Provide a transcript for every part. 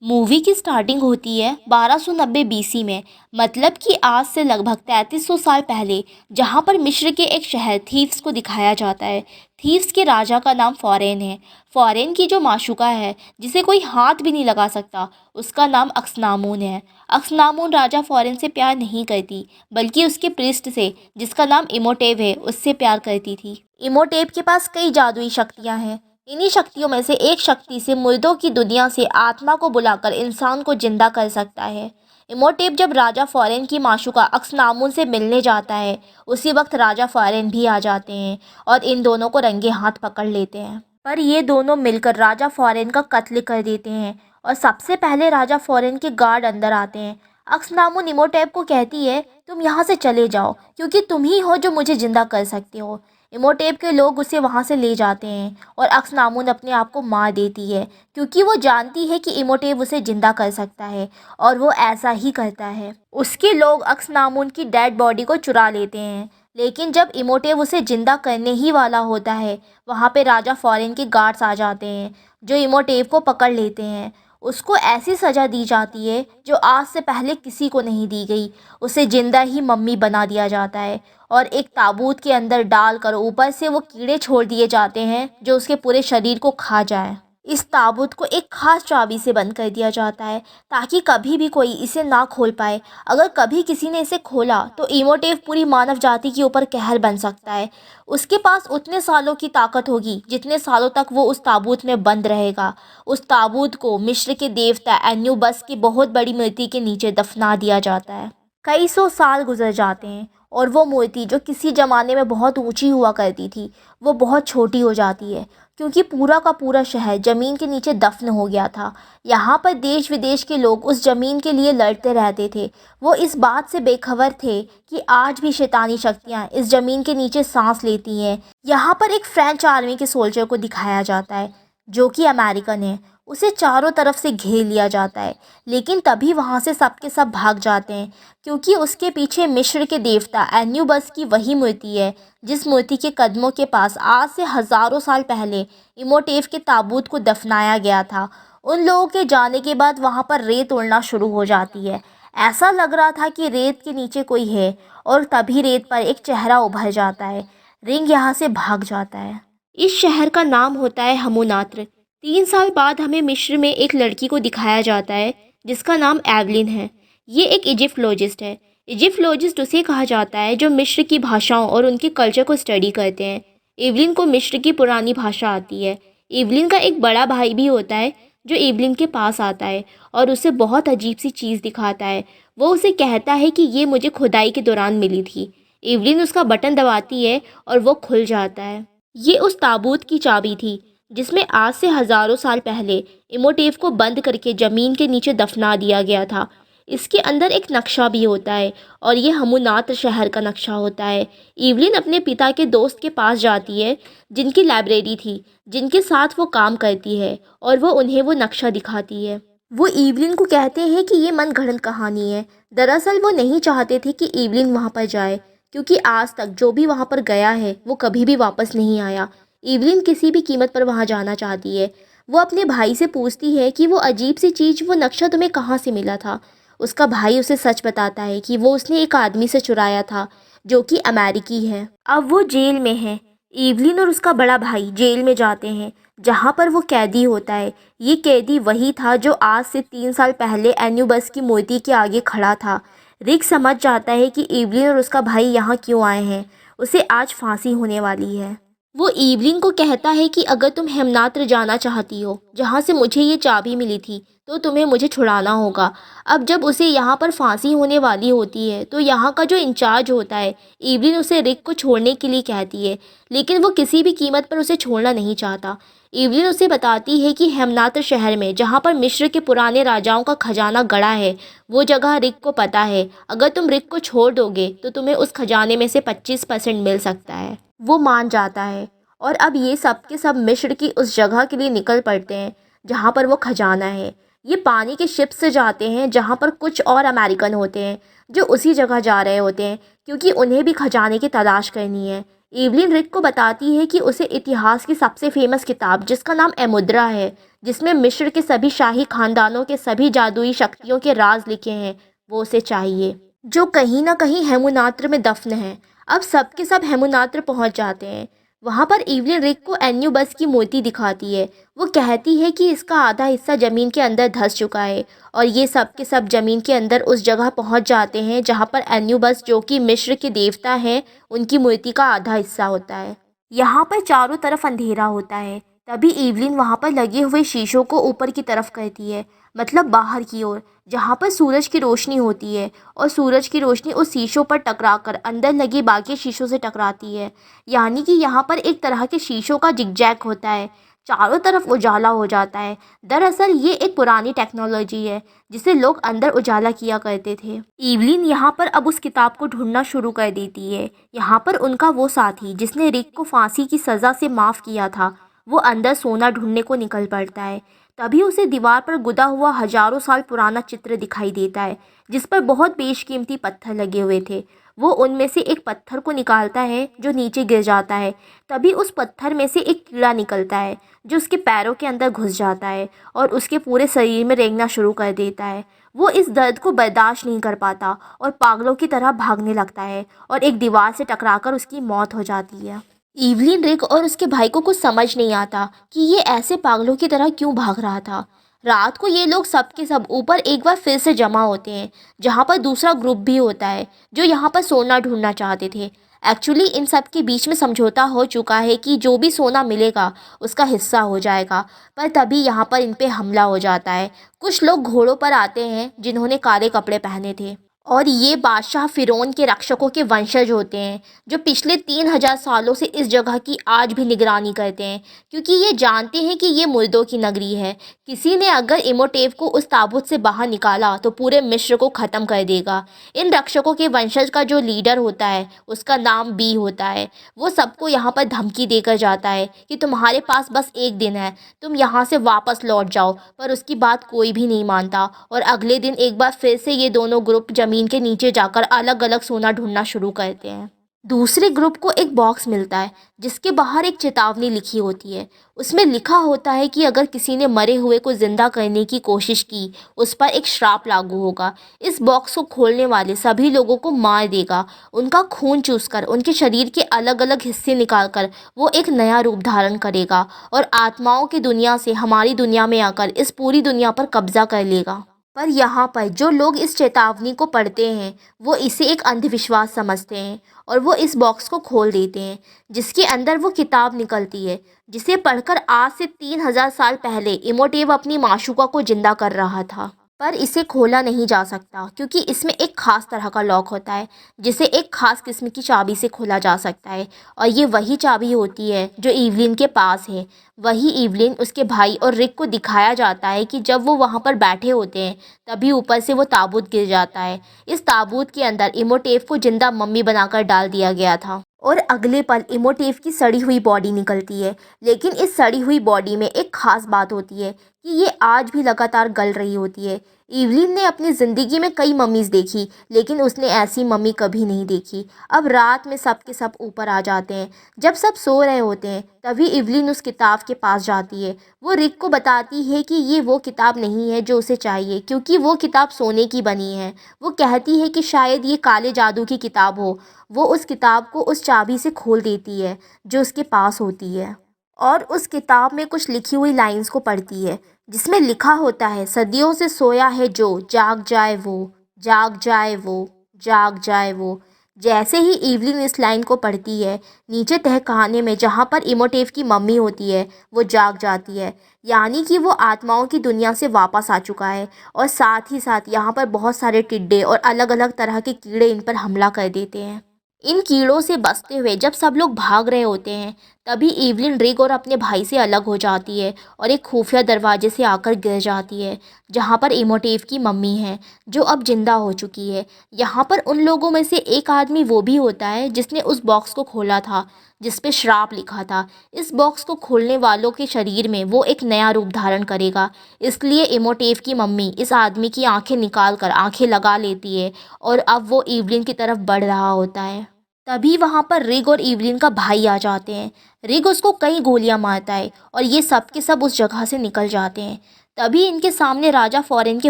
Movie की starting होती है 1290 बीसी में, मतलब कि आज से लगभग 3300 साल पहले, जहां पर मिस्र के एक शहर थीव्स को दिखाया जाता है। थीव्स के राजा का नाम फॉरेन है। फॉरेन की जो माशुका है, जिसे कोई हाथ भी नहीं लगा सकता, उसका नाम अक्सनामून है। अक्सनामून राजा फॉरेन से प्यार नहीं करती, बल्कि उसके प्रिस्ट से, जिसका नाम इमोटेव है, उससे प्यार करती थी। इमोटेव के पास कई जादुई शक्तियाँ हैं। इन्हीं शक्तियों में से एक शक्ति से मुर्दों की दुनिया से आत्मा को बुलाकर इंसान को जिंदा कर सकता है। इमोटेप जब राजा फॉरेन की माशुका अक्सनामुन से मिलने जाता है, उसी वक्त राजा फॉरेन भी आ जाते हैं और इन दोनों को रंगे हाथ पकड़ लेते हैं। पर ये दोनों मिलकर राजा फॉरेन का कत्ल कर देते हैं और सबसे पहले राजा फॉरेन के गार्ड अंदर आते हैं। अक्सनामुन इमोटेप को कहती है, तुम यहाँ से चले जाओ, क्योंकि तुम ही हो जो मुझे जिंदा कर सकते हो। इमोटेप के लोग उसे वहाँ से ले जाते हैं और अक्सनामुन अपने आप को मार देती है, क्योंकि वो जानती है कि इमोटेप उसे जिंदा कर सकता है, और वो ऐसा ही करता है। उसके लोग अक्सनामुन की डेड बॉडी को चुरा लेते हैं, लेकिन जब इमोटेप उसे जिंदा करने ही वाला होता है, वहाँ पे राजा फॉरेन के गार्ड्स आ जाते हैं, जो इमोटेप को पकड़ लेते हैं। उसको ऐसी सज़ा दी जाती है जो आज से पहले किसी को नहीं दी गई। उसे जिंदा ही मम्मी बना दिया जाता है और एक ताबूत के अंदर डालकर ऊपर से वो कीड़े छोड़ दिए जाते हैं जो उसके पूरे शरीर को खा जाए। इस ताबूत को एक खास चाबी से बंद कर दिया जाता है, ताकि कभी भी कोई इसे ना खोल पाए। अगर कभी किसी ने इसे खोला तो इमोटेव पूरी मानव जाति के ऊपर कहर बन सकता है। उसके पास उतने सालों की ताकत होगी जितने सालों तक वो उस ताबूत में बंद रहेगा। उस ताबूत को मिस्र के देवता एन्यूबस की बहुत बड़ी मूर्ति के नीचे दफना दिया जाता है। कई सौ साल गुजर जाते हैं और वो मूर्ति, जो किसी ज़माने में बहुत ऊंची हुआ करती थी, वो बहुत छोटी हो जाती है, क्योंकि पूरा का पूरा शहर ज़मीन के नीचे दफन हो गया था। यहाँ पर देश विदेश के लोग उस ज़मीन के लिए लड़ते रहते थे। वो इस बात से बेखबर थे कि आज भी शैतानी शक्तियाँ इस ज़मीन के नीचे सांस लेती हैं। यहाँ पर एक फ्रेंच आर्मी के सोल्जर को दिखाया जाता है, जो कि अमेरिकन है। उसे चारों तरफ से घेर लिया जाता है, लेकिन तभी वहाँ से सब के सब भाग जाते हैं, क्योंकि उसके पीछे मिस्र के देवता एन्यूबस की वही मूर्ति है, जिस मूर्ति के कदमों के पास आज से हज़ारों साल पहले इमोटेव के ताबूत को दफनाया गया था। उन लोगों के जाने के बाद वहाँ पर रेत उड़ना शुरू हो जाती है। ऐसा लग रहा था कि रेत के नीचे कोई है, और तभी रेत पर एक चेहरा उभर जाता है। रिंग यहाँ से भाग जाता है। इस शहर का नाम होता है हमुनात्र। 3 साल बाद हमें मिस्र में एक लड़की को दिखाया जाता है, जिसका नाम एवलिन है। ये एक इजिप्टोलॉजिस्ट है। इजिप्टोलॉजिस्ट उसे कहा जाता है जो मिस्र की भाषाओं और उनके कल्चर को स्टडी करते हैं। एवलिन को मिस्र की पुरानी भाषा आती है। एवलिन का एक बड़ा भाई भी होता है, जो एवलिन के पास आता है और उसे बहुत अजीब सी चीज़ दिखाता है। वो उसे कहता है कि ये मुझे खुदाई के दौरान मिली थी। एवलिन उसका बटन दबाती है और वो खुल जाता है। ये उस ताबूत की चाबी थी, जिसमें आज से हज़ारों साल पहले इमोटेव को बंद करके ज़मीन के नीचे दफना दिया गया था। इसके अंदर एक नक्शा भी होता है, और ये हमुनात शहर का नक्शा होता है। इवलिन अपने पिता के दोस्त के पास जाती है, जिनकी लाइब्रेरी थी, जिनके साथ वो काम करती है, और वो उन्हें वो नक्शा दिखाती है। वो इवलिन को कहते हैं कि ये मनगढ़ंत कहानी है। दरअसल वो नहीं चाहते थे कि इवलिन वहाँ पर जाए, क्योंकि आज तक जो भी वहाँ पर गया है वो कभी भी वापस नहीं आया। इवलिन किसी भी कीमत पर वहाँ जाना चाहती है। वो अपने भाई से पूछती है कि वो अजीब सी चीज़, वो नक्शा तुम्हें कहाँ से मिला था। उसका भाई उसे सच बताता है कि वो उसने एक आदमी से चुराया था, जो कि अमेरिकी है। अब वो जेल में है। इवलिन और उसका बड़ा भाई जेल में जाते हैं, जहाँ पर वो कैदी होता है। ये कैदी वही था जो आज से 3 साल पहले एन्यूबस की मूर्ति के आगे खड़ा था। रिक समझ जाता है कि इवलिन और उसका भाई यहाँ क्यों आए हैं। उसे आज फांसी होने वाली है। वो इवलिन को कहता है कि अगर तुम हेमनात्र जाना चाहती हो, जहाँ से मुझे ये चाबी मिली थी, तो तुम्हें मुझे छुड़ाना होगा। अब जब उसे यहाँ पर फांसी होने वाली होती है, तो यहाँ का जो इंचार्ज होता है, इवलिन उसे रिक को छोड़ने के लिए कहती है, लेकिन वो किसी भी कीमत पर उसे छोड़ना नहीं चाहता। इवलिन उसे बताती है कि हेमनात्र शहर में, जहाँ पर मिस्र के पुराने राजाओं का खजाना गड़ा है, वो जगह रिक को पता है। अगर तुम रिक को छोड़ दोगे तो तुम्हें उस खजाने में से 25% मिल सकता है। वो मान जाता है, और अब ये सब के सब मिस्र की उस जगह के लिए निकल पड़ते हैं जहाँ पर वो खजाना है। ये पानी के शिप से जाते हैं, जहाँ पर कुछ और अमेरिकन होते हैं जो उसी जगह जा रहे होते हैं, क्योंकि उन्हें भी खजाने की तलाश करनी है। इवलिन रिक को बताती है कि उसे इतिहास की सबसे फेमस किताब, जिसका नाम एमुद्रा है, जिसमें मिस्र के सभी शाही खानदानों के सभी जादुई शक्तियों के राज लिखे हैं, वो उसे चाहिए, जो कहीं ना कहीं हेमुनात्र में दफन है। अब सबके सब हेमुनात्र पहुंच जाते हैं। वहां पर इवलिन रिक को एन्यूबस की मूर्ति दिखाती है। वो कहती है कि इसका आधा हिस्सा ज़मीन के अंदर धंस चुका है, और ये सब के सब ज़मीन के अंदर उस जगह पहुंच जाते हैं जहां पर एन्यूबस, जो कि मिस्र के देवता हैं, उनकी मूर्ति का आधा हिस्सा होता है। यहाँ पर चारों तरफ अंधेरा होता है। तभी इवलिन वहाँ पर लगे हुए शीशों को ऊपर की तरफ करती है, मतलब बाहर की ओर, जहाँ पर सूरज की रोशनी होती है, और सूरज की रोशनी उस शीशों पर टकराकर अंदर लगे बाकी शीशों से टकराती है। यानी कि यहाँ पर एक तरह के शीशों का जिगजैग होता है, चारों तरफ उजाला हो जाता है। दरअसल ये एक पुरानी टेक्नोलॉजी है जिसे लोग अंदर उजाला किया करते थे। इवलिन यहाँ पर अब उस किताब को ढूंढना शुरू कर देती है। यहाँ पर उनका वो साथी जिसने रिक को फांसी की सज़ा से माफ़ किया था, वो अंदर सोना ढूंढने को निकल पड़ता है। तभी उसे दीवार पर गुदा हुआ हजारों साल पुराना चित्र दिखाई देता है, जिस पर बहुत बेशकीमती पत्थर लगे हुए थे। वो उनमें से एक पत्थर को निकालता है जो नीचे गिर जाता है। तभी उस पत्थर में से एक कीड़ा निकलता है जो उसके पैरों के अंदर घुस जाता है और उसके पूरे शरीर में रेंगना शुरू कर देता है। वो इस दर्द को बर्दाश्त नहीं कर पाता और पागलों की तरह भागने लगता है, और एक दीवार से टकराकर उसकी मौत हो जाती है। इवलिन, रिक और उसके भाई को कुछ समझ नहीं आता कि ये ऐसे पागलों की तरह क्यों भाग रहा था। रात को ये लोग सब के सब ऊपर एक बार फिर से जमा होते हैं, जहाँ पर दूसरा ग्रुप भी होता है जो यहाँ पर सोना ढूंढना चाहते थे। एक्चुअली इन सब के बीच में समझौता हो चुका है कि जो भी सोना मिलेगा उसका हिस्सा हो जाएगा। पर तभी यहाँ पर इन पे हमला हो जाता है। कुछ लोग घोड़ों पर आते हैं जिन्होंने काले कपड़े पहने थे, और ये बादशाह फिरौन के रक्षकों के वंशज होते हैं, जो पिछले 3000 सालों से इस जगह की आज भी निगरानी करते हैं, क्योंकि ये जानते हैं कि ये मुर्दों की नगरी है। किसी ने अगर इमोटेव को उस ताबूत से बाहर निकाला तो पूरे मिस्र को ख़त्म कर देगा। इन रक्षकों के वंशज का जो लीडर होता है उसका नाम बी होता है। वो सबको यहाँ पर धमकी देकर जाता है कि तुम्हारे पास बस एक दिन है, तुम यहाँ से वापस लौट जाओ। पर उसकी बात कोई भी नहीं मानता, और अगले दिन एक बार फिर से ये दोनों ग्रुप ज़मीन के नीचे जाकर अलग अलग सोना ढूंढना शुरू करते हैं। दूसरे ग्रुप को एक बॉक्स मिलता है जिसके बाहर एक चेतावनी लिखी होती है। उसमें लिखा होता है कि अगर किसी ने मरे हुए को ज़िंदा करने की कोशिश की, उस पर एक श्राप लागू होगा। इस बॉक्स को खोलने वाले सभी लोगों को मार देगा, उनका खून चूसकर उनके शरीर के अलग अलग हिस्से निकालकर वो एक नया रूप धारण करेगा, और आत्माओं की दुनिया से हमारी दुनिया में आकर इस पूरी दुनिया पर कब्जा कर लेगा। पर यहाँ पर जो लोग इस चेतावनी को पढ़ते हैं वो इसे एक अंधविश्वास समझते हैं, और वो इस बॉक्स को खोल देते हैं, जिसके अंदर वो किताब निकलती है जिसे पढ़कर आज से 3000 साल पहले इमोटेव अपनी माशूका को जिंदा कर रहा था। पर इसे खोला नहीं जा सकता क्योंकि इसमें एक ख़ास तरह का लॉक होता है जिसे एक ख़ास किस्म की चाबी से खोला जा सकता है, और ये वही चाबी होती है जो इवलिन के पास है। वही इवलिन, उसके भाई और रिक को दिखाया जाता है कि जब वो वहाँ पर बैठे होते हैं तभी ऊपर से वो ताबूत गिर जाता है। इस ताबूत के अंदर इमोटेव को जिंदा मम्मी बनाकर डाल दिया गया था, और अगले पल इमोटेव की सड़ी हुई बॉडी निकलती है। लेकिन इस सड़ी हुई बॉडी में एक ख़ास बात होती है कि ये आज भी लगातार गल रही होती है। इवलिन ने अपनी ज़िंदगी में कई मम्मीज़ देखी, लेकिन उसने ऐसी मम्मी कभी नहीं देखी। अब रात में सब के सब ऊपर आ जाते हैं। जब सब सो रहे होते हैं तभी इवलिन उस किताब के पास जाती है। वो रिक को बताती है कि ये वो किताब नहीं है जो उसे चाहिए, क्योंकि वो किताब सोने की बनी है। वो कहती है कि शायद ये काले जादू की किताब हो। वो उस किताब को उस चाबी से खोल देती है जो उसके पास होती है, और उस किताब में कुछ लिखी हुई लाइंस को पढ़ती है जिसमें लिखा होता है, सदियों से सोया है जो जाग जाए वो, जाग जाए वो, जाग जाए वो। जैसे ही इवलिन इस लाइन को पढ़ती है, नीचे तहखाने में जहाँ पर इमोटेव की मम्मी होती है वो जाग जाती है। यानी कि वो आत्माओं की दुनिया से वापस आ चुका है, और साथ ही साथ यहाँ पर बहुत सारे टिड्डे और अलग अलग तरह के कीड़े इन पर हमला कर देते हैं। इन कीड़ों से बचते हुए जब सब लोग भाग रहे होते हैं तभी इवलिन रिक और अपने भाई से अलग हो जाती है और एक खुफिया दरवाजे से आकर गिर जाती है, जहाँ पर इमोटेव की मम्मी है जो अब जिंदा हो चुकी है। यहाँ पर उन लोगों में से एक आदमी वो भी होता है जिसने उस बॉक्स को खोला था जिस पे श्राप लिखा था। इस बॉक्स को खोलने वालों के शरीर में वो एक नया रूप धारण करेगा, इसलिए इमोटेव की मम्मी इस आदमी की आंखें निकाल कर आंखें लगा लेती है, और अब वो इवलिन की तरफ बढ़ रहा होता है। तभी वहाँ पर रिग और इवलिन का भाई आ जाते हैं। रिग उसको कई गोलियां मारता है और ये सब के सब उस जगह से निकल जाते हैं। तभी इनके सामने राजा फॉरेन के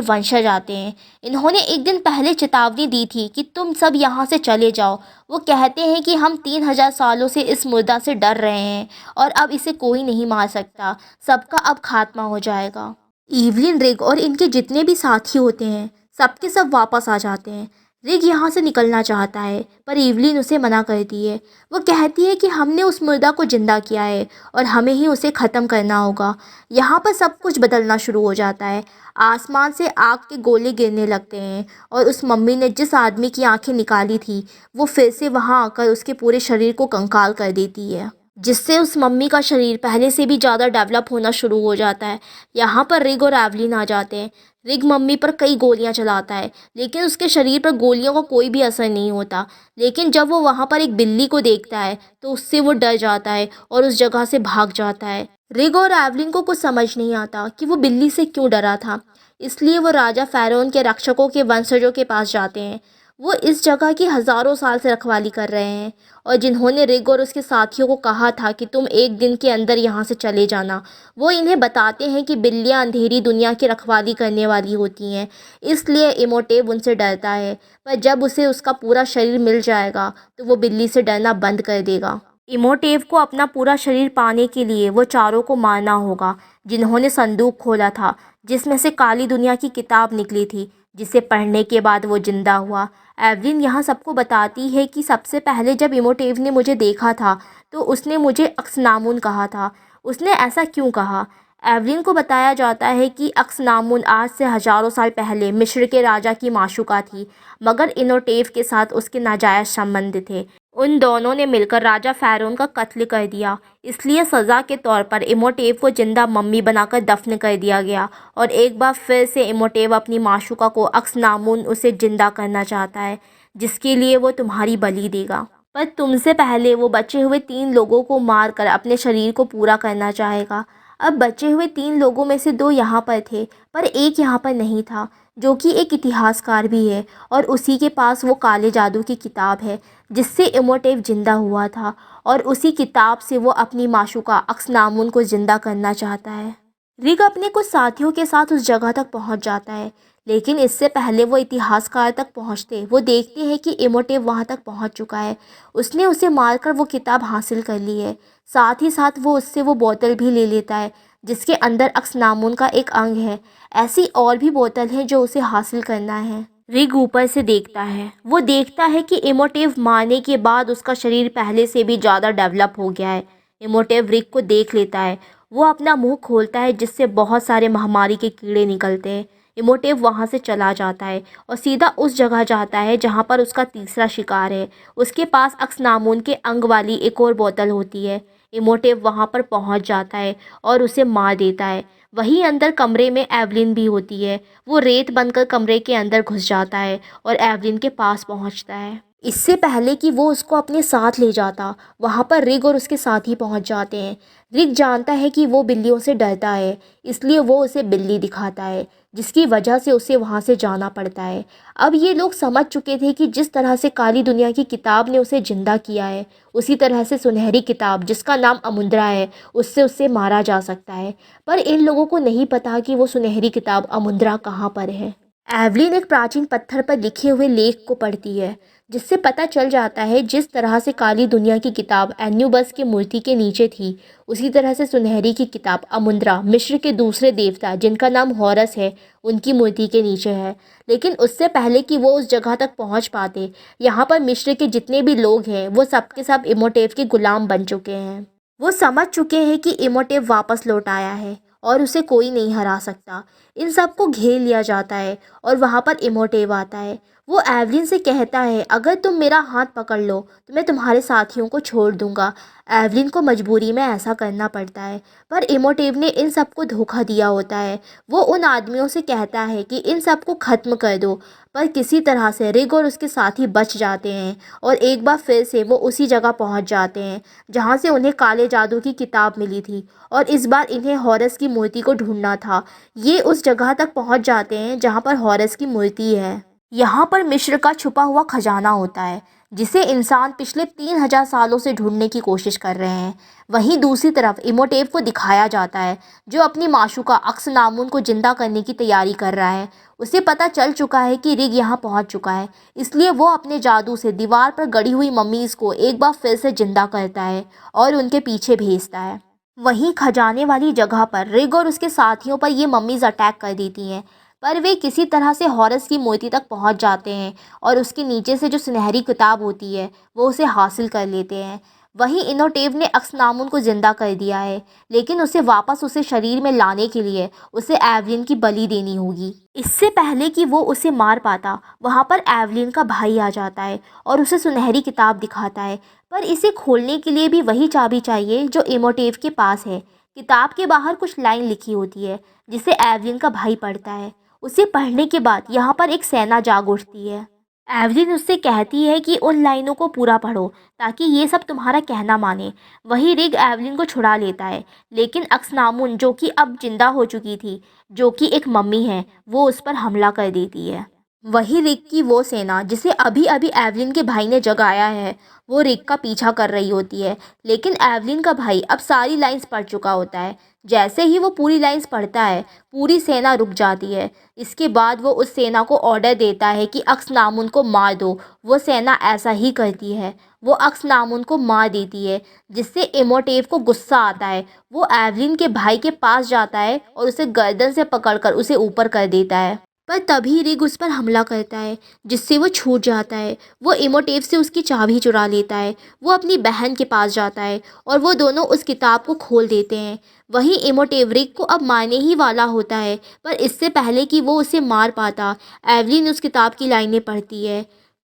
वंशज आते हैं। इन्होंने एक दिन पहले चेतावनी दी थी कि तुम सब यहाँ से चले जाओ। वो कहते हैं कि हम 3000 सालों से इस मुर्दा से डर रहे हैं और अब इसे कोई नहीं मार सकता, सबका अब खात्मा हो जाएगा। इवलिन, रिग और इनके जितने भी साथी होते हैं सबके सब वापस आ जाते हैं। रिग यहाँ से निकलना चाहता है पर इवलिन उसे मना करती है। वो कहती है कि हमने उस मुर्दा को जिंदा किया है और हमें ही उसे ख़त्म करना होगा। यहाँ पर सब कुछ बदलना शुरू हो जाता है। आसमान से आग के गोले गिरने लगते हैं और उस मम्मी ने जिस आदमी की आंखें निकाली थी वो फिर से वहाँ आकर उसके पूरे शरीर को कंकाल कर देती है, जिससे उस मम्मी का शरीर पहले से भी ज़्यादा डेवलप होना शुरू हो जाता है। यहाँ पर रिग और एवलिन आ जाते हैं। रिग मम्मी पर कई गोलियां चलाता है लेकिन उसके शरीर पर गोलियों का कोई भी असर नहीं होता। लेकिन जब वो वहाँ पर एक बिल्ली को देखता है तो उससे वो डर जाता है और उस जगह से भाग जाता है। रिग और एवलिन को कुछ समझ नहीं आता कि वो बिल्ली से क्यों डरा था, इसलिए वो राजा फ़ारोन के रक्षकों के वंशजों के पास जाते हैं। वो इस जगह की हज़ारों साल से रखवाली कर रहे हैं और जिन्होंने रिग और उसके साथियों को कहा था कि तुम एक दिन के अंदर यहाँ से चले जाना, वो इन्हें बताते हैं कि बिल्लियाँ अंधेरी दुनिया की रखवाली करने वाली होती हैं, इसलिए इमोटेव उनसे डरता है। पर जब उसे उसका पूरा शरीर मिल जाएगा तो वो बिल्ली से डरना बंद कर देगा। इमोटेव को अपना पूरा शरीर पाने के लिए वो चारों को मारना होगा जिन्होंने संदूक खोला था जिसमें से काली दुनिया की किताब निकली थी, जिसे पढ़ने के बाद वो जिंदा हुआ। एवलिन यहाँ सबको बताती है कि सबसे पहले जब इमोटेव ने मुझे देखा था तो उसने मुझे अक्सनामुन कहा था। उसने ऐसा क्यों कहा? एवलिन को बताया जाता है कि अक्सनामुन आज से हजारों साल पहले मिस्र के राजा की माशूका थी, मगर इमोटेव के साथ उसके नाजायज़ संबंध थे। उन दोनों ने मिलकर राजा फ़ारोन का कत्ल कर दिया, इसलिए सज़ा के तौर पर इमोटेव को जिंदा मम्मी बनाकर दफन कर दिया गया। और एक बार फिर से इमोटेव अपनी माशूका को अक्सनामुन उसे जिंदा करना चाहता है, जिसके लिए वो तुम्हारी बलि देगा। पर तुमसे पहले वो बचे हुए 3 लोगों को मारकर अपने शरीर को पूरा करना चाहेगा। अब बचे हुए 3 लोगों में से 2 यहाँ पर थे पर एक यहाँ पर नहीं था, जो कि एक इतिहासकार भी है और उसी के पास वो काले जादू की किताब है जिससे इमोटेव जिंदा हुआ था और उसी किताब से वो अपनी माशूका अक्सनामुन को जिंदा करना चाहता है। रिग अपने कुछ साथियों के साथ उस जगह तक पहुंच जाता है, लेकिन इससे पहले वो इतिहासकार तक पहुंचते वो देखते हैं कि इमोटेव वहां तक पहुंच चुका है। उसने उसे मारकर वो किताब हासिल कर ली है। साथ ही साथ वो उससे वो बोतल भी ले लेता है जिसके अंदर अक्सनामुन का एक अंग है। ऐसी और भी बोतल है जो उसे हासिल करना है। रिग ऊपर से देखता है। वो देखता है कि इमोटेव मारने के बाद उसका शरीर पहले से भी ज़्यादा डेवलप हो गया है। इमोटेव रिग को देख लेता है। वो अपना मुंह खोलता है जिससे बहुत सारे महामारी के कीड़े निकलते हैं। इमोटेव वहाँ से चला जाता है और सीधा उस जगह जाता है जहाँ पर उसका तीसरा शिकार है। उसके पास अक्सनामुन के अंग वाली एक और बोतल होती है। इमोटेव वहाँ पर पहुँच जाता है और उसे मार देता है। वहीं अंदर कमरे में एवलिन भी होती है। वो रेत बनकर कमरे के अंदर घुस जाता है और एवलिन के पास पहुँचता है। इससे पहले कि वो उसको अपने साथ ले जाता, वहाँ पर रिग और उसके साथी पहुँच जाते हैं। रिग जानता है कि वो बिल्लियों से डरता है, इसलिए वो उसे बिल्ली दिखाता है, जिसकी वजह से उसे वहाँ से जाना पड़ता है। अब ये लोग समझ चुके थे कि जिस तरह से काली दुनिया की किताब ने उसे जिंदा किया है, उसी तरह से सुनहरी किताब जिसका नाम अमुंद्रा है उससे उसे मारा जा सकता है। पर इन लोगों को नहीं पता कि वो सुनहरी किताब अमुंद्रा कहाँ पर है। एवलिन एक प्राचीन पत्थर पर लिखे हुए लेख को पढ़ती है, जिससे पता चल जाता है जिस तरह से काली दुनिया की किताब एन्यूबस की मूर्ति के नीचे थी, उसी तरह से सुनहरी की किताब अमुंद्रा मिस्र के दूसरे देवता जिनका नाम हॉरस है उनकी मूर्ति के नीचे है। लेकिन उससे पहले कि वो उस जगह तक पहुंच पाते, यहाँ पर मिस्र के जितने भी लोग हैं वो सबके सब इमोटेव के गुलाम बन चुके हैं। वो समझ चुके हैं कि इमोटेव वापस लौट आया है और उसे कोई नहीं हरा सकता। इन सबको घेर लिया जाता है और वहाँ पर इमोटेव आता है। वो एवलिन से कहता है, अगर तुम मेरा हाथ पकड़ लो तो मैं तुम्हारे साथियों को छोड़ दूंगा। एवलिन को मजबूरी में ऐसा करना पड़ता है, पर इमोटेव ने इन सबको धोखा दिया होता है। वो उन आदमियों से कहता है कि इन सबको ख़त्म कर दो, पर किसी तरह से रिग और उसके साथी बच जाते हैं और एक बार फिर से वो उसी जगह पहुंच जाते हैं जहां से उन्हें काले जादू की किताब मिली थी। और इस बार इन्हें हॉरस की मूर्ति को ढूंढना था। ये उस जगह तक पहुंच जाते हैं जहां पर हॉरस की मूर्ति है। यहाँ पर मिस्र का छुपा हुआ खजाना होता है, जिसे इंसान पिछले 3000 सालों से ढूंढने की कोशिश कर रहे हैं। वहीं दूसरी तरफ इमोटेव को दिखाया जाता है जो अपनी माशूका अक्सनामुन को जिंदा करने की तैयारी कर रहा है। उसे पता चल चुका है कि रिग यहाँ पहुँच चुका है, इसलिए वो अपने जादू से दीवार पर गड़ी हुई मम्मीज़ को एक बार फिर से जिंदा करता है और उनके पीछे भेजता है। वहीं खजाने वाली जगह पर रिग और उसके साथियों पर ये मम्मीज़ अटैक कर देती हैं, पर वे किसी तरह से हॉरस की मूर्ति तक पहुंच जाते हैं और उसके नीचे से जो सुनहरी किताब होती है वो उसे हासिल कर लेते हैं। वहीं इनोटेव ने अक्सनामुन को ज़िंदा कर दिया है, लेकिन उसे वापस उसे शरीर में लाने के लिए उसे एवलिन की बलि देनी होगी। इससे पहले कि वो उसे मार पाता, वहाँ पर एवलिन का भाई आ जाता है और उसे सुनहरी किताब दिखाता है, पर इसे खोलने के लिए भी वही चाबी चाहिए जो इमोटेव के पास है। किताब के बाहर कुछ लाइन लिखी होती है जिसे एवलिन का भाई पढ़ता है। उसे पढ़ने के बाद यहाँ पर एक सेना जाग उठती है। एवलिन उससे कहती है कि उन लाइनों को पूरा पढ़ो ताकि ये सब तुम्हारा कहना माने। वही रिग एवलिन को छुड़ा लेता है, लेकिन अक्सनामुन जो कि अब जिंदा हो चुकी थी, जो कि एक मम्मी है, वो उस पर हमला कर देती है। वही रिग की वो सेना जिसे अभी अभी एवलिन के भाई ने जगाया है, वो रिग का पीछा कर रही होती है, लेकिन एवलिन का भाई अब सारी लाइंस पढ़ चुका होता है। जैसे ही वो पूरी लाइंस पढ़ता है, पूरी सेना रुक जाती है। इसके बाद वो उस सेना को ऑर्डर देता है कि अक्सनामुन को मार दो। वो सेना ऐसा ही करती है, वो अक्सनामुन को मार देती है, जिससे इमोटेव को गुस्सा आता है। वो एवलिन के भाई के पास जाता है और उसे गर्दन से पकड़कर उसे ऊपर कर देता है, पर तभी रिग उस पर हमला करता है जिससे वो छूट जाता है। वो इमोटेव से उसकी चाबी चुरा लेता है। वो अपनी बहन के पास जाता है और वो दोनों उस किताब को खोल देते हैं। वहीं इमोटेव रिग को अब मारने ही वाला होता है, पर इससे पहले कि वो उसे मार पाता, एवलिन उस किताब की लाइनें पढ़ती है।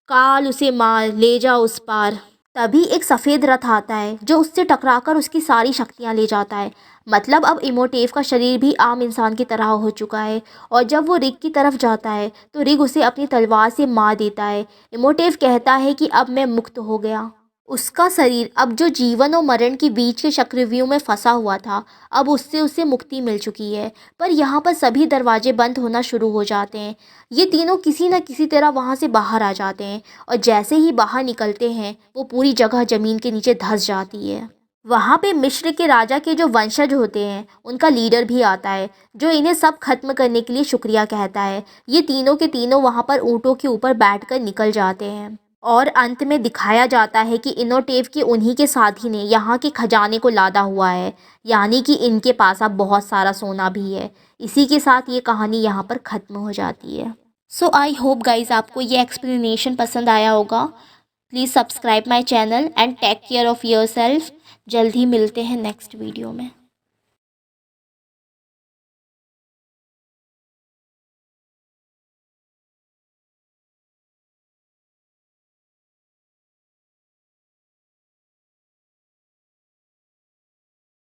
काल उसे मार ले जा उस पार। तभी एक सफ़ेद रथ आता है जो उससे टकराकर उसकी सारी शक्तियाँ ले जाता है। मतलब अब इमोटेव का शरीर भी आम इंसान की तरह हो चुका है, और जब वो रिग की तरफ जाता है तो रिग उसे अपनी तलवार से मार देता है। इमोटेव कहता है कि अब मैं मुक्त हो गया। उसका शरीर अब जो जीवन और मरण के बीच के चक्रव्यूह में फंसा हुआ था, अब उससे उसे मुक्ति मिल चुकी है। पर यहाँ पर सभी दरवाजे बंद होना शुरू हो जाते हैं। ये तीनों किसी न किसी तरह वहाँ से बाहर आ जाते हैं, और जैसे ही बाहर निकलते हैं वो पूरी जगह ज़मीन के नीचे धंस जाती है। वहाँ पे मिस्र के राजा के जो वंशज होते हैं उनका लीडर भी आता है, जो इन्हें सब खत्म करने के लिए शुक्रिया कहता है। ये तीनों के तीनों वहाँ पर ऊँटों के ऊपर बैठकर निकल जाते हैं, और अंत में दिखाया जाता है कि इनोटेव के उन्हीं के साथी ने यहाँ के खजाने को लादा हुआ है, यानी कि इनके पास अब बहुत सारा सोना भी है। इसी के साथ ये कहानी यहाँ पर ख़त्म हो जाती है। सो आई होप गाइज आपको ये एक्सप्लेनेशन पसंद आया होगा। Please subscribe my channel and take care of yourself. जल्द ही मिलते हैं नेक्स्ट वीडियो में।